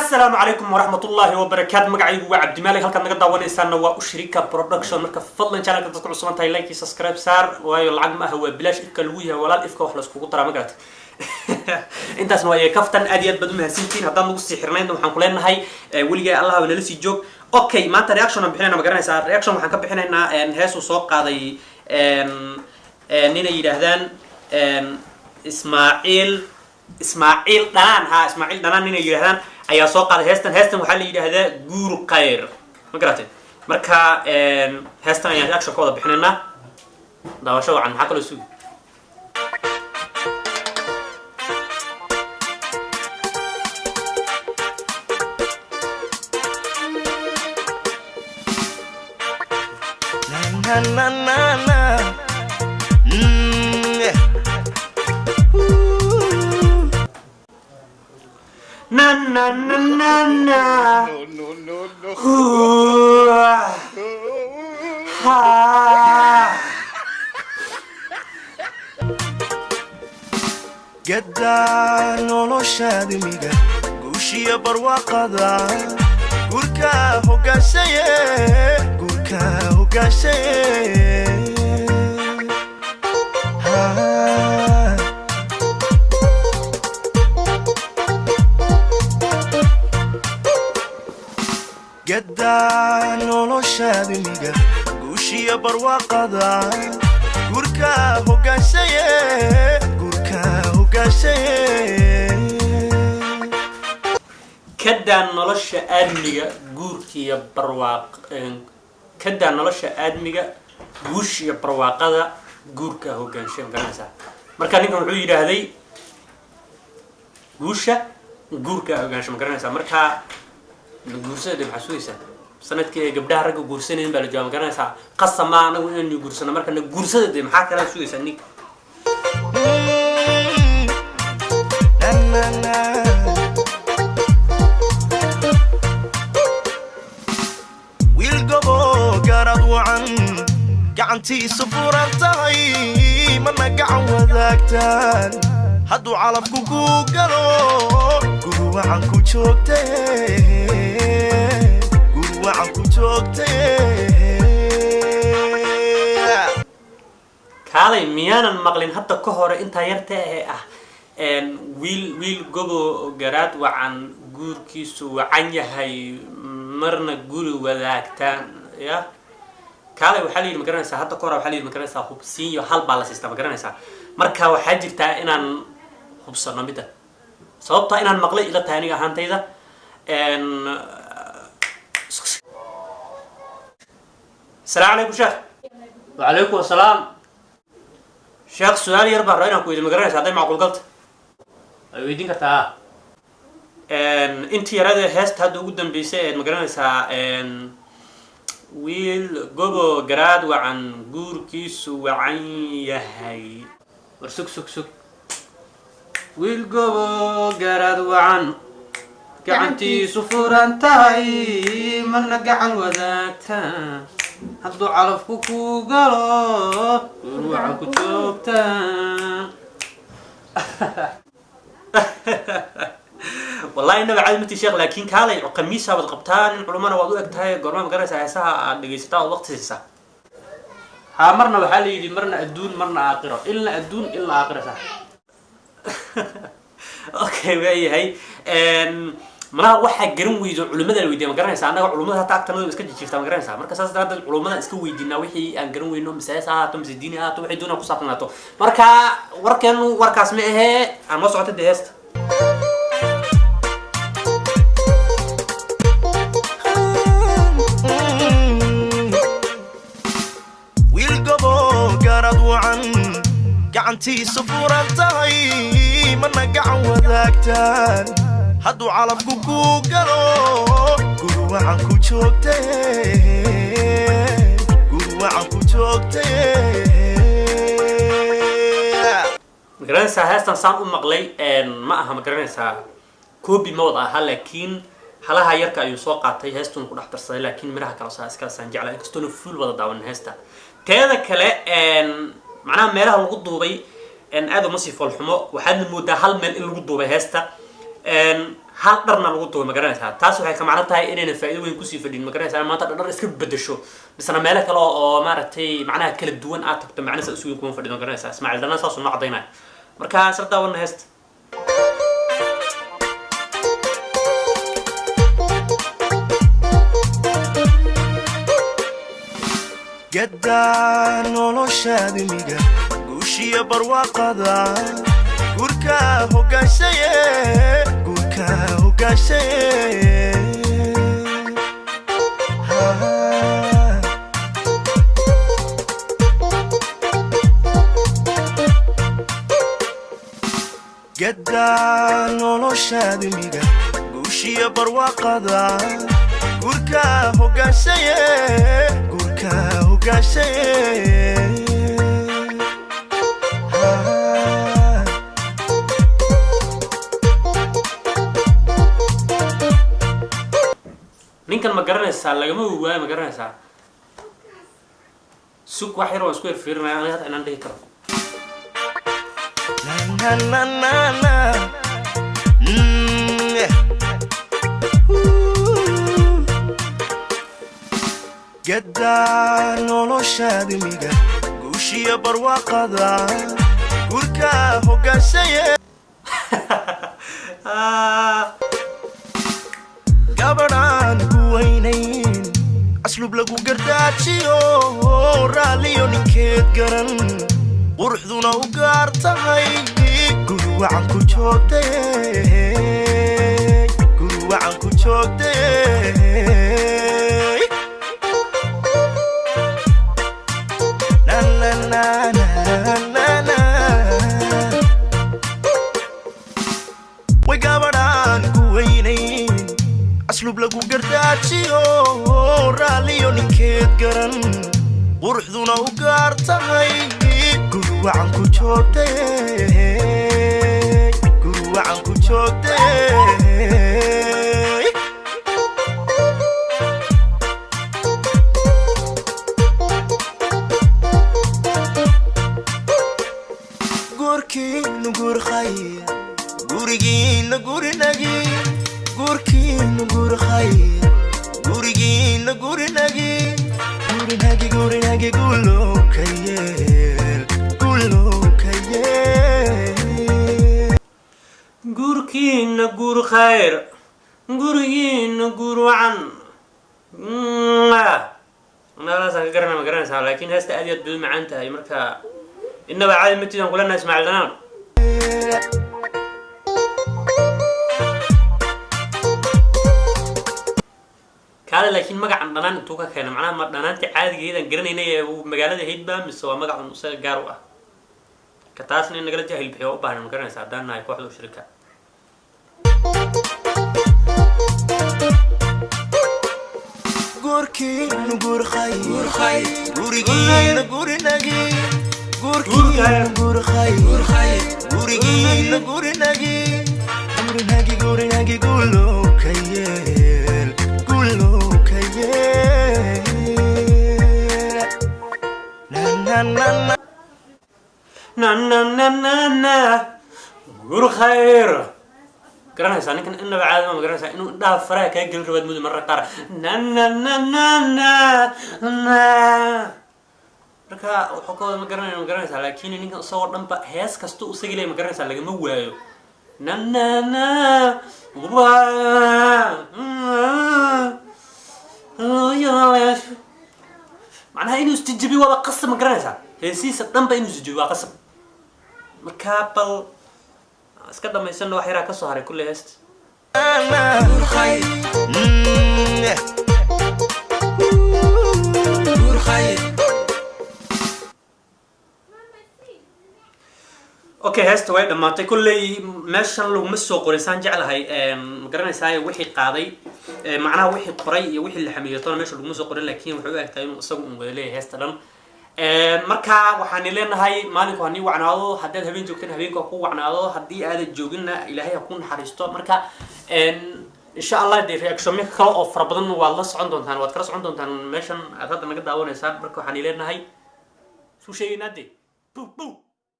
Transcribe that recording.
السلام عليكم ورحمة الله وبركاته. مقعي وعبد الملك هلكن نقدر ونسألنا وأشريكا برودكشن مركب فضل channel كنت تقول سمعت لايك سبسكرايب سار والعقد ما هو بلاش إفكالوية ولا الإفكا وحلا سكوت ترى مقعد أنت اسمه كفتن أديت بدون هالسنتين هذا نقص حرنين دم حنقولنا هاي ولقى الله ولا لسه جوك أوكي ما أنت رياكشن بحنا ما قرنا صار رياكشن وحنكب بحنا إن هاسو سوق هذا نينا يرهدان إسماعيل دنان نينا يرهدان ayaa soo qaaday heestan waxa la yiraahdaa guur qayr ma garatay marka heestan ayaan reaction kooda bixinayna daawasho wacan waxa kale suuq na na na na na no ha gadan noloshada miga guushiya barwaaqada gurka hogaashaye gadan noloshada miga guushiya barwaaqada gurka hogaashaye كدان نولش آدمية جوركي برواق كدان نولش آدمية جوش برواق هذا جوركا هو كان شيء مكان سا مركان نقول عيد هذي جوشة جوركا هو كان شيء مكان سا مركا الجورسة ده محسوسة سنة كي قبلها رجع جورسين بالجامعة مكان سا قصة ما أنا وين جورسنا مركان الجورسة ده محاكى لا سويسة نيك gacantii sufurantahay mana gacan wadaagtaan hadduu calafku ku galo gurwacan ku joogtay kaalay miyaanan maqlin hadda ka hore intaa yarta wiil gobo garaad wacan guurkiisu wacan yahay marna guri wadaagtaan ya kaalay waxa la yiri magaranaysa hadda ka hore waxa la yiri magaranaysa hubsiin iyo hal baa la siista magaranaysa marka waxa jirta inaan hubsano midda sababta inaan maqlay ila tahay aniga ahaantayda السلام عليكم شيخ وعليكم السلام شيخ سؤال يربع رأينا كويس مقرنش هذا معقول قلت ويدين كتا انت يا راد هست هذا قدام بيساعد مقرنش ويل جوجو جراد وعن جور كيس وعن يهي ورسك سك ويل جوجو جراد وعن قعنتي صفور انتهي من قعن وذاكتا هدو علف كوكو قالو وروعك توبتا والله إنه بعلمتي شيخ لكن كالي قميصها بالقبطان العلماء وضوء اكتهاي قرمان مقرسة هساها دقيستا وقت سيسا ها مرنا بحالي دي مرنا أدون مرنا آقرة إلا أدون إلا آقرة صح أوكي وهي هاي مرا waxa garan weydo culimada weydiin ma garanaysa anaga culimada taagtana iska jijifta ma garanaysa marka saas daraaddeed culimada iska weydiina wixii aan garan weyno misaasa haato masidiini haato wixii doona ku saabsanaato marka warkeenu warkaas ma ahe aan ma socoto deesta wiil gobo garad wacan gacantii sufurantahay mana gacan wadaagtaan hadduu calafku ku galo gurwacan ku joogtay magaranaysaa heestan saan u maqlay ma aha magaranaysaa koobi ma wada aha laakiin halaha yarka ayuu soo qaatay heestuna ku dhex darsaday laakiin miraha kale saa iska saan jeclaa inkastoo fuul wada daawan heesta teeda kale macnaha meelaha lagu duubay aad uma sii foolxumo waxaad moodaa hal meel in lagu duubay heesta hal dharna lagu duubay ma garanaysaa taas waxay ka macno tahay inayna faa'iido weyn kusii fadhin ma garanaysaa maanta dhar iska bedesho misna meelo kale oo maaragtay macnaha kala duwan aad tagto macnaha isu weyn kuma fadhin ma garanaysaa Ismaaciil Dana saas uu nacdaynay marka sir daawana heesta gaddaan noloshaada miga guushiya barwaaqada gurka hoggaashaye gaddaan noloshaada miga guushiya barwaaqada gurka hoggaashaye ninkan ma garanaysaa lagama waayo ma garanaysaa suuq wax yar oo isku fiirinaya aniga hada inaan dhihi karo gaddaan noloshaada miga guushiya barwaaqada gurka hoggaashaye gabadhaan ku weynayn aslub lagu gardaajiyo raalliyo ninkeed garan quruxduna u gaar tahay guri wacan ku joogtay way gabadhaan ku weynayn aslub lagu gardaajiyo raalliyo ninkeed garan quruxduna u gaar tahay guri wacan ku joogtay gurkiinu gur khayr gurigiina gurinagi gurkiinu gur khayr gurigiina gurinagi gulow ka yeel gurkiina gur khayr gurigiina gur wacan nalaasaan ka garanay ma garanaysaa laakiin heesta aad iyo aad bay u macaan tahay marka innaba caadi ma tidan kulana Ismaaciil Dana kaale laakiin magacan dhanaan intuu ka keenay macnaha ma dhanaantii caadigeedan garanaynay ee magaalada Haydba mise waa magacan isaga gaar u ah ka taasna in nagala jahil bixiyo u baahan ma garanaysaa haddaan nahay kooxda shirka gurkiinu gur khayr gurigiina gurinagi gurkiinu gur khayr gurigiina gurinagi gulow ka yeel na gur khayr garanaysaa ninkan innaba caadi ma garanaysaa inuu indhaha faraha kaga gelin rabaad muddo mararka qaar marka wuxuu ka wada ma garanaya ma garanaysaa laakiin ninkan isagoo dhanba hees kasta u isagii leeyahay ma garanaysaa lagama waayo macnaha inuu isjijibi waaba qasab ma garanaysaa heesiisa dhanba inuu isjijibi waa qasab markaa bal iska dhamaysana wax yaraa ka soo haray kulle heesta okay heesta way dhamaatay kulley meeshan laguma soo qorin saan jeclahay ma garanaysaa wixii qaaday macnaha wixii qoray iyo wixii la xamiirtona meesha laguma soo qorin laakiin wuxuu u egtahay inuu isagu un wada leeyahay heesta dhan marka waxaan leenahay maalinku haddii wacnaado haddaad habeen joogteen habeenka ku wacnaado haddii aadan jooginna ilaahay ha ku naxariisto marka insha Allah dee reaction kale oo fara badan waad la socon doontaan waad kala socon doontaan meeshan aad hadda naga daawanaysaan marka waxaan leenahay soo sheegaynaa dee